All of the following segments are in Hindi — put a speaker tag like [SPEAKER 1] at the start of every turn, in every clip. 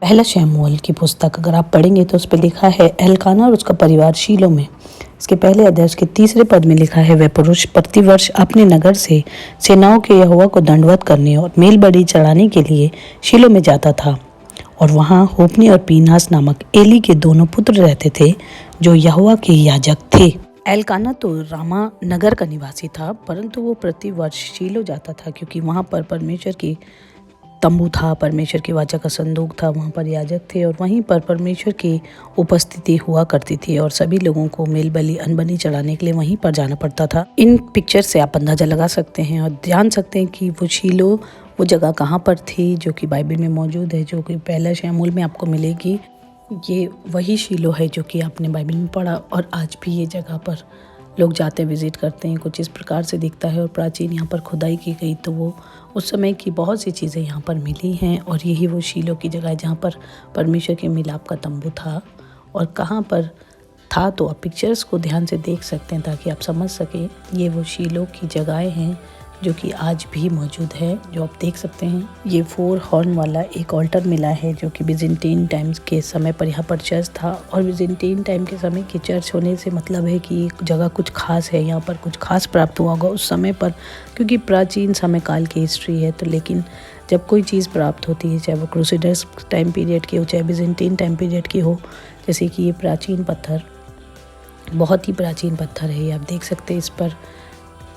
[SPEAKER 1] पहला शमूएल की पुस्तक अगर आप पढ़ेंगे तो उस पर लिखा है एल्काना और उसका परिवार शीलो में। इसके पहले अध्याय के तीसरे पद में लिखा है वह पुरुष प्रतिवर्ष अपने नगर से सेनाओं के यहोवा को दंडवत करने और मेल बलि चढ़ाने के लिए शीलो में जाता था। और वहाँ होपनी और पीनहास नामक एली के दोनों पुत्र रहते थे जो यहोवा के याजक थे। एल्काना तो रामा नगर का निवासी था, परंतु वो प्रतिवर्ष शीलो जाता था क्योंकि वहाँ पर परमेश्वर की तंबू था, परमेश्वर की वाचा का संदूक था, वहाँ पर याजक थे और वहीं पर परमेश्वर की उपस्थिति हुआ करती थी और सभी लोगों को मेल बलि अनबलि चढ़ाने के लिए वहीं पर जाना पड़ता था। इन पिक्चर से आप अंदाजा लगा सकते हैं और जान सकते हैं कि वो शीलो वो जगह कहाँ पर थी जो कि बाइबल में मौजूद है, जो कि पहला शमूएल में आपको मिलेगी। ये वही शीलो है जो कि आपने बाइबल में पढ़ा और आज भी ये जगह पर लोग जाते विज़िट करते हैं। कुछ इस प्रकार से दिखता है और प्राचीन यहाँ पर खुदाई की गई तो वो उस समय की बहुत सी चीज़ें यहाँ पर मिली हैं और यही वो शीलो की जगह है जहाँ पर परमेश्वर के मिलाप का तंबू था। और कहाँ पर था तो आप पिक्चर्स को ध्यान से देख सकते हैं ताकि आप समझ सकें। ये वो शीलो की जगहें हैं जो कि आज भी मौजूद है, जो आप देख सकते हैं। ये 4 हॉर्न वाला एक ऑल्टर मिला है जो कि बिजेंटीन टाइम्स के समय पर यहाँ पर चर्च था। और बिजेंटीन टाइम के समय की चर्च होने से मतलब है कि एक जगह कुछ खास है, यहाँ पर कुछ खास प्राप्त हुआ होगा उस समय पर, क्योंकि प्राचीन समय काल की हिस्ट्री है। तो लेकिन जब कोई चीज़ प्राप्त होती है, चाहे वो क्रूसेडर्स टाइम पीरियड की हो, चाहे बिजेंटीन टाइम पीरियड की हो, जैसे कि ये प्राचीन पत्थर, बहुत ही प्राचीन पत्थर है, ये आप देख सकते हैं। इस पर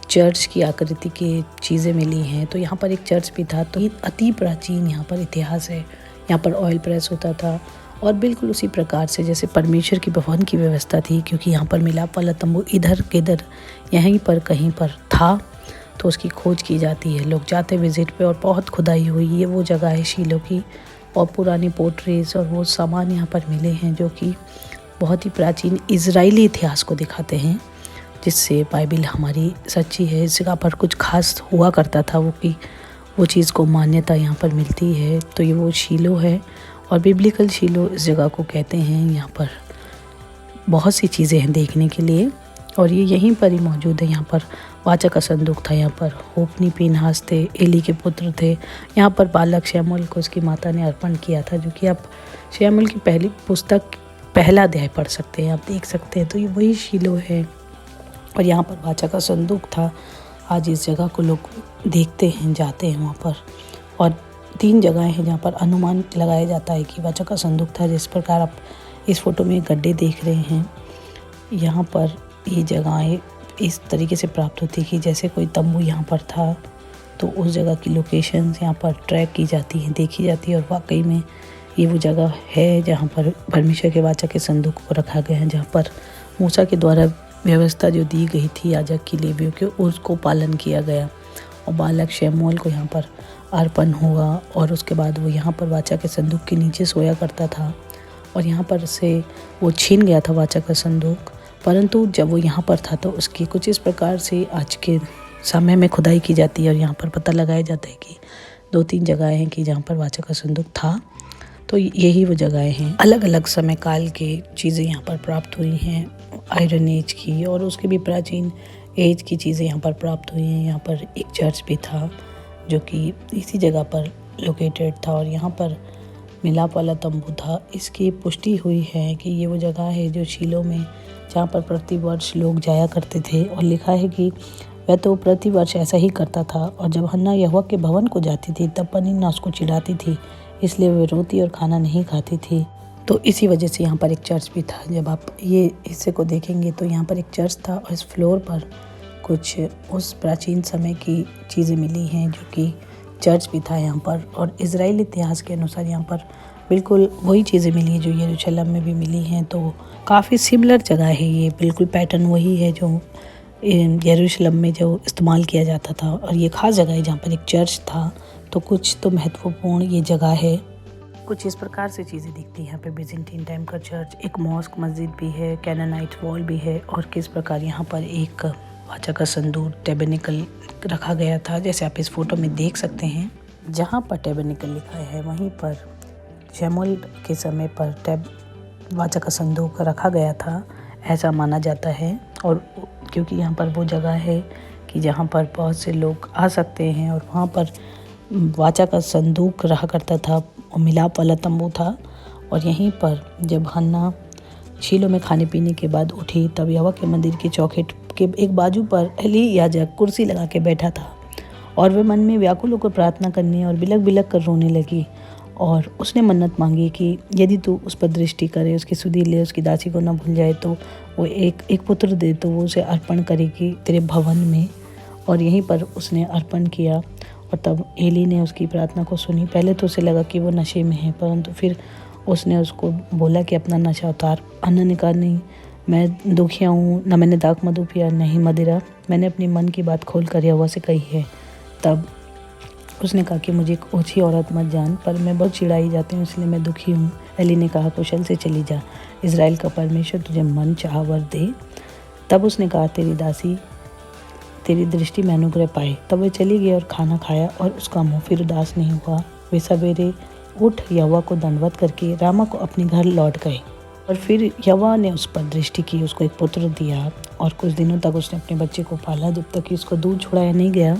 [SPEAKER 1] चर्च की आकृति की चीज़ें मिली हैं। तो यहाँ पर एक चर्च भी था, तो ये अति प्राचीन यहाँ पर इतिहास है। यहाँ पर ऑयल प्रेस होता था और बिल्कुल उसी प्रकार से जैसे परमेश्वर की भवन की व्यवस्था थी, क्योंकि यहाँ पर मिलाप वाला तंबू इधर किधर यहीं पर कहीं पर था, तो उसकी खोज की जाती है। लोग जाते विजिट पे और बहुत खुदाई हुई। ये वो जगह है शीलो की और पुरानी पोर्ट्रेज और वो सामान यहाँ पर मिले हैं जो कि बहुत ही प्राचीन इजरायली इतिहास को दिखाते हैं, जिससे बाइबल हमारी सच्ची है। इस जगह पर कुछ खास हुआ करता था वो कि वो चीज़ को मान्यता यहाँ पर मिलती है। तो ये वो शीलो है और बिब्लिकल शीलो इस जगह को कहते हैं। यहाँ पर बहुत सी चीज़ें हैं देखने के लिए और ये यहीं पर ही मौजूद है। यहाँ पर वाचा का संदूक था, यहाँ पर होपनी पीनहास थे, एली के पुत्र थे। यहाँ पर बालक शमूएल को उसकी माता ने अर्पण किया था, जो कि आप शमूएल की पहली पुस्तक पहला अध्याय पढ़ सकते हैं, आप देख सकते हैं। तो ये वही शीलो है और यहाँ पर वाचा का संदूक था। आज इस जगह को लोग देखते हैं, जाते हैं वहाँ पर। और 3 जगहें हैं जहाँ पर अनुमान लगाया जाता है कि वाचा का संदूक था। जिस प्रकार आप इस फोटो में गड्ढे देख रहे हैं, यहाँ पर ये जगहें इस तरीके से प्राप्त होती कि जैसे कोई तंबू यहाँ पर था, तो उस जगह की लोकेशंस यहाँ पर ट्रैक की जाती हैं, देखी जाती है। और वाकई में ये वो जगह है जहाँ पर परमेश्वर के वाचा के संदूक को रखा गया है, जहाँ पर मूसा के द्वारा व्यवस्था जो दी गई थी याजक की, लेवियों के, उसको पालन किया गया। और बालक शमूएल को यहाँ पर अर्पण हुआ और उसके बाद वो यहाँ पर वाचा के संदूक के नीचे सोया करता था और यहाँ पर से वो छीन गया था वाचा का संदूक। परंतु जब वो यहाँ पर था तो उसकी कुछ इस प्रकार से आज के समय में खुदाई की जाती है और यहाँ पर पता लगाया जाता है कि 2-3 जगहें हैं कि जहाँ पर वाचा का संदूक था। तो यही वो जगहें हैं। अलग अलग समय काल के चीज़ें यहाँ पर प्राप्त हुई हैं, आयरन एज की और उसके भी प्राचीन एज की चीज़ें यहाँ पर प्राप्त हुई हैं। यहाँ पर एक चर्च भी था जो कि इसी जगह पर लोकेटेड था और यहाँ पर मिलाप वाला तंबू था। इसकी पुष्टि हुई है कि ये वो जगह है जो शीलो में, जहाँ पर प्रतिवर्ष लोग जाया करते थे। और लिखा है कि वह तो प्रतिवर्ष ऐसा ही करता था और जब हन्ना यहोवा के भवन को जाती थी तब पनिन्ना उसको चिढ़ाती थी, इसलिए वह रोती और खाना नहीं खाती थी। तो इसी वजह से यहाँ पर एक चर्च भी था। जब आप ये हिस्से को देखेंगे तो यहाँ पर एक चर्च था और इस फ्लोर पर कुछ उस प्राचीन समय की चीज़ें मिली हैं जो कि चर्च भी था यहाँ पर। और इजराइल इतिहास के अनुसार यहाँ पर बिल्कुल वही चीज़ें मिली हैं जो यरूशलेम में भी मिली हैं। तो काफ़ी सिमिलर जगह है ये, बिल्कुल पैटर्न वही है जो यरूशलेम में जो इस्तेमाल किया जाता था। और ये खास जगह है जहाँ पर एक चर्च था, तो कुछ तो महत्वपूर्ण ये जगह है। कुछ इस प्रकार से चीज़ें दिखती हैं यहाँ पे। बिजेंटीन टाइम का चर्च, एक मॉस्क मस्जिद भी है, कैनानाइट वॉल भी है और किस प्रकार यहाँ पर एक वाचा का संदूक टैबरनेकल रखा गया था, जैसे आप इस फोटो में देख सकते हैं। जहाँ पर टैबरनेकल लिखा है वहीं पर शमूएल के समय पर वाचा का संदूक रखा गया था, ऐसा माना जाता है। और क्योंकि यहाँ पर वो जगह है कि जहाँ पर बहुत से लोग आ सकते हैं और वहाँ पर वाचा का संदूक रहा करता था और मिलाप वाला तंबू था। और यहीं पर जब हन्ना शीलो में खाने पीने के बाद उठी तब यहोवा के मंदिर की चौखट के एक बाजू पर एली याजक कुर्सी लगा के बैठा था और वह मन में व्याकुल होकर प्रार्थना करने और बिलक बिलक कर रोने लगी। और उसने मन्नत मांगी कि यदि तू उस पर दृष्टि करे, उसकी सुधि ले, उसकी दासी को न भूल जाए, तो वो एक पुत्र दे तो वो उसे अर्पण करेगी तेरे भवन में। और यहीं पर उसने अर्पण किया और तब एली ने उसकी प्रार्थना को सुनी। पहले तो उसे लगा कि वो नशे में है, परंतु फिर उसने उसको बोला कि अपना नशा उतार। हन्ना ने कहा, नहीं, मैं दुखिया हूँ, न मैंने दाख मधु पिया, नहीं मदिरा, मैंने अपनी मन की बात खोल कर यहोवा से कही है। तब उसने कहा कि मुझे एक ओछी औरत मत जान, पर मैं बहुत चिढ़ाई जाती हूँ, इसलिए मैं दुखी हूँ। एली ने कहा, कुशल से चली जा, इज़राइल का परमेश्वर तुझे मन चाह वर दे। तब उसने कहा, तेरी दासी तेरी दृष्टि में अनुग्रह पाए। तब वह चली गई और खाना खाया और उसका मुँह फिर उदास नहीं हुआ। वे सवेरे उठ यहोवा को दंडवत करके रामा को अपने घर लौट गए। और फिर यहोवा ने उस पर दृष्टि की, उसको एक पुत्र दिया और कुछ दिनों तक उसने अपने बच्चे को पाला, जब तक कि उसको दूध छुड़ाया नहीं गया।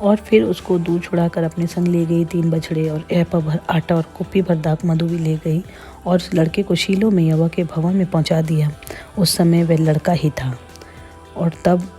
[SPEAKER 1] और फिर उसको दूध छुड़ाकर अपने संग ले गई 3 बछड़े और एपा भर आटा और कुप्पी भर दाख मधु भी ले गई और उस लड़के को शीलो में यहोवा के भवन में पहुंचा दिया। उस समय वह लड़का ही था। और तब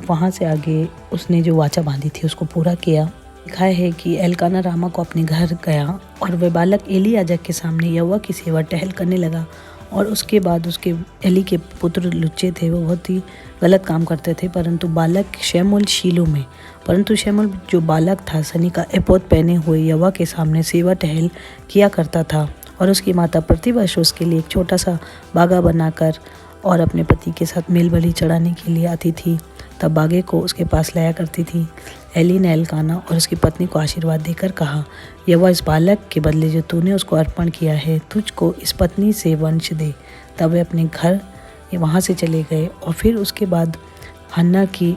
[SPEAKER 1] वहाँ से आगे उसने जो वाचा बांधी थी उसको पूरा किया। लिखा है कि एलकाना रामा को अपने घर गया और वह बालक एली याजक के सामने यहोवा की सेवा टहल करने लगा। और उसके बाद उसके एली के पुत्र लुच्चे थे, वो बहुत ही गलत काम करते थे, परंतु बालक शमूएल शीलो में, परंतु शमूएल जो बालक था सनी का एपोद पहने हुए यहोवा के सामने सेवा टहल किया करता था। और उसकी माता प्रतिवर्ष उसके लिए एक छोटा सा बागा बनाकर और अपने पति के साथ मेल बलि चढ़ाने के लिए आती थी। तब बागे को उसके पास लाया करती थी। एली ने एलकाना और उसकी पत्नी को आशीर्वाद देकर कहा, यहोवा इस बालक के बदले जो तूने उसको अर्पण किया है, तुझको इस पत्नी से वंश दे। तब वे अपने घर वहाँ से चले गए। और फिर उसके बाद हन्ना की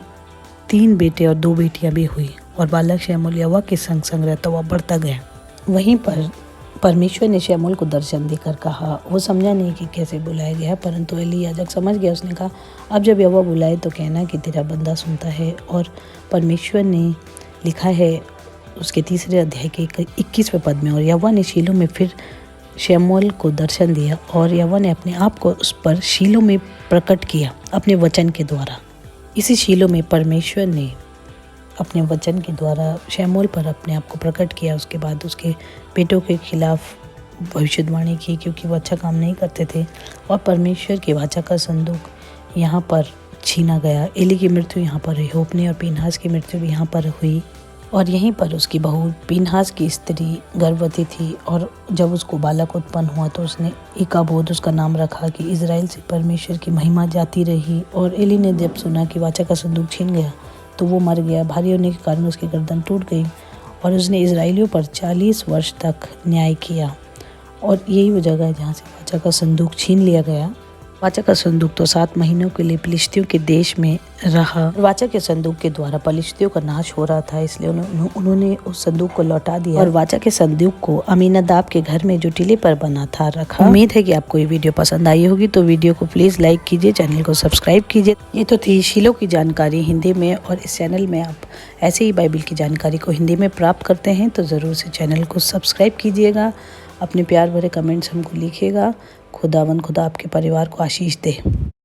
[SPEAKER 1] 3 बेटे और 2 बेटियां भी हुई और बालक शमूएल यहोवा के संग संग रहता हुआ बढ़ता गया। वहीं पर परमेश्वर ने शमूएल को दर्शन देकर कहा, वो समझा नहीं कि कैसे बुलाया गया, परंतु एली याजक समझ गया। उसने कहा, अब जब यहोवा बुलाए तो कहना कि तेरा बंदा सुनता है। और परमेश्वर ने लिखा है उसके 3 अध्याय के 21वें पद में, और यहोवा ने शीलो में फिर शमूएल को दर्शन दिया और यहोवा ने अपने आप को उस पर शीलो में प्रकट किया अपने वचन के द्वारा। इसी शीलो में परमेश्वर ने अपने वचन के द्वारा शमूएल पर अपने आप को प्रकट किया। उसके बाद उसके बेटों के खिलाफ भविष्यवाणी की, क्योंकि वो अच्छा काम नहीं करते थे। और परमेश्वर की वाचा का संदूक यहाँ पर छीना गया। एली की मृत्यु यहाँ पर हुई, होप्नी और पीनहास की मृत्यु भी यहाँ पर हुई। और यहीं पर उसकी बहू पीनहास की स्त्री गर्भवती थी और जब उसको बालक उत्पन्न हुआ तो उसने इकाबोद उसका नाम रखा कि इज़राइल से परमेश्वर की महिमा जाती रही। और एली ने जब सुना कि वाचा का संदूक छीन गया तो वो मर गया। भारी होने के कारण उसकी गर्दन टूट गई और उसने इजराइलियों पर 40 वर्ष तक न्याय किया। और यही वो जगह है जहाँ से वाचा का संदूक छीन लिया गया। वाचा का संदूक तो 7 महीनों के लिए फिलिस्तियों के देश में रहा। वाचा के संदूक के द्वारा फिलिस्तियों का नाश हो रहा था, इसलिए उन्होंने उस संदूक को लौटा दिया और वाचा के संदूक को अमीनादाब के घर में जो टीले पर बना था रखा। उम्मीद है कि आपको ये वीडियो पसंद आई होगी, तो वीडियो को प्लीज़ लाइक कीजिए, चैनल को सब्सक्राइब कीजिए। ये तो थी शीलो की जानकारी हिंदी में, और इस चैनल में आप ऐसे ही बाइबल की जानकारी को हिंदी में प्राप्त करते हैं तो ज़रूर से चैनल को सब्सक्राइब कीजिएगा। अपने प्यार भरे कमेंट्स हमको लिखिएगा। खुदा आपके परिवार को आशीष दे।